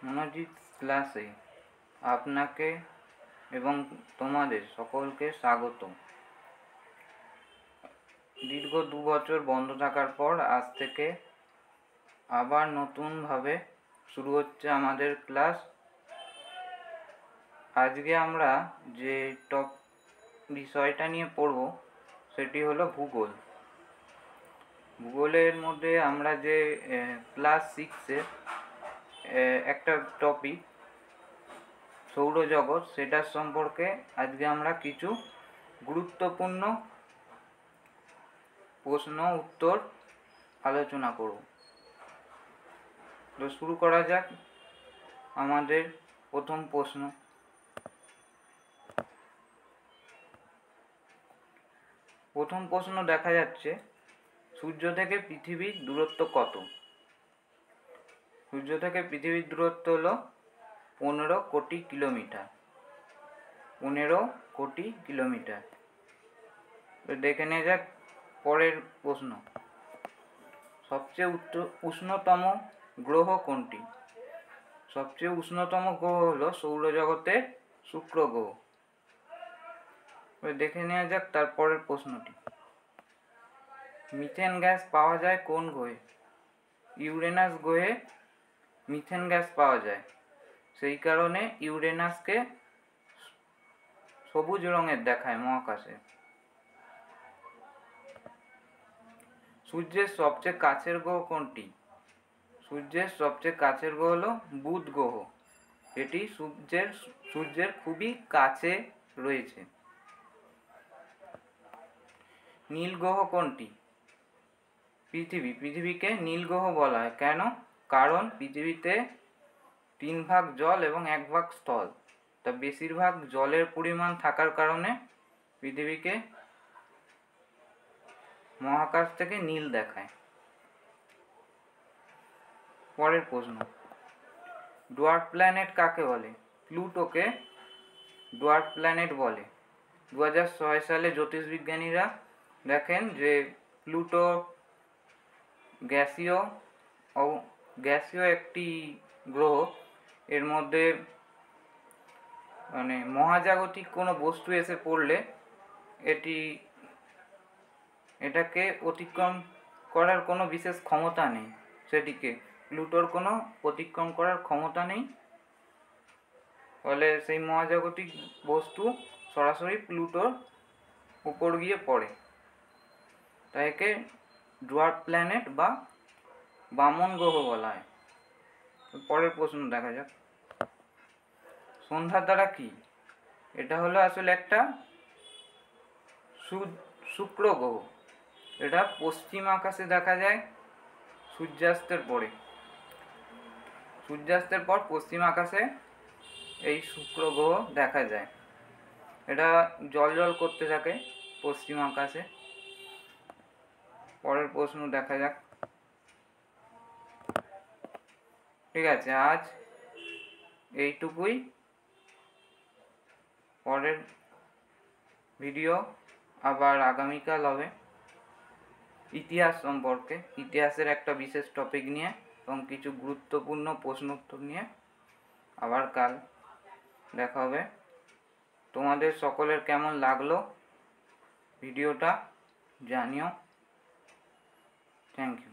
মনোজিৎ ক্লাসে আপনাকে এবং তোমাদের সকলকে স্বাগত। দীর্ঘ 2 বছর বন্ধ থাকার পর আজ থেকে আবার নতুনভাবে শুরু হচ্ছে আমাদের ক্লাস। আজকে আমরা যে বিষয়টা নিয়ে পড়ব সেটি হলো ভূগোল। ভূগোলের মধ্যে আমরা যে ক্লাস 6-এ একটা টপিক সৌরজগৎ, সেটার সম্পর্কে আজকে আমরা কিছু গুরুত্বপূর্ণ প্রশ্ন উত্তর আলোচনা করব। তো শুরু করা যাক আমাদের প্রথম প্রশ্ন। প্রথম প্রশ্ন দেখা যাচ্ছে, সূর্য থেকে পৃথিবীর দূরত্ব কত? সূর্য থেকে পৃথিবীর দূরত্ব হলো 15 কোটি কিলোমিটার। 15 কোটি কিলোমিটার। তো দেখে নেওয়া যাক পরের প্রশ্ন। সবচেয়ে উষ্ণতম গ্রহ কোনটি? সবচেয়ে উষ্ণতম গ্রহ হলো সৌরজগতের শুক্র গ্রহ। দেখে নেওয়া যাক তারপরের প্রশ্নটি। মিথেন গ্যাস পাওয়া যায় কোন গ্রহে? ইউরেনাস গ্রহে মিথেন গ্যাস পাওয়া যায়, সেই কারণে ইউরেনাসকে সবুজ রঙের দেখায় মহাকাশে। সূর্যের সবচেয়ে কাছের গ্রহ কোনটি? সূর্যের সবচেয়ে কাছের গ্রহ হলো বুধ গ্রহ। এটি সূর্যের খুবই কাছে রয়েছে। নীল গ্রহ কোনটি? পৃথিবীকে নীল গ্রহ বলা হয় কেন? কারণ পৃথিবীতে 3 ভাগ জল এবং 1 ভাগ স্থল। তা বেশিরভাগ জলের পরিমাণ থাকার কারণে পৃথিবীকে মহাকাশ থেকে নীল দেখায়। পরের প্রশ্ন। ডোয়ার্ফ প্ল্যানেট কাকে বলে? প্লুটোকে ডোয়ার্ফ প্ল্যানেট বলে। 2006 সালে জ্যোতির্বিজ্ঞানীরা দেখেন যে প্লুটো গ্যাসীয় একটি গ্রহ। এর মধ্যে মহাজাগতিক কোনো বস্তু এসে পড়লে এটাকে অতিক্রম করার কোনো বিশেষ ক্ষমতা নেই। প্লুটোর কোনো অতিক্রম করার ক্ষমতা নেই, ফলে সেই মহাজাগতিক বস্তু সরাসরি প্লুটোর উপর গিয়ে পড়ে। তাই একে ডোয়ার্ফ প্ল্যানেট বা বামন গ্রহ বলা হয়। পরের প্রশ্ন দেখা যাক। সন্ধ্যার তারা কি? এটা হলো আসলে একটা শুক্র গ্রহ। এটা পশ্চিম আকাশে দেখা যায় সূর্যাস্তের পর পশ্চিম আকাশে এই শুক্র গ্রহ দেখা যায়। এটা জ্বলজ্বল করতে থাকে পশ্চিম আকাশে। পরের প্রশ্ন দেখা যাক। ঠিক আছে, আজ এইটুকুই। পরের ভিডিও আবার আগামীকাল হবে ইতিহাস সম্পর্কে, ইতিহাসের একটা বিশেষ টপিক নিয়ে এবং কিছু গুরুত্বপূর্ণ প্রশ্ন উত্তর নিয়ে আবার কাল দেখা হবে। তোমাদের সকলের কেমন লাগলো ভিডিওটা জানিও। Thank you.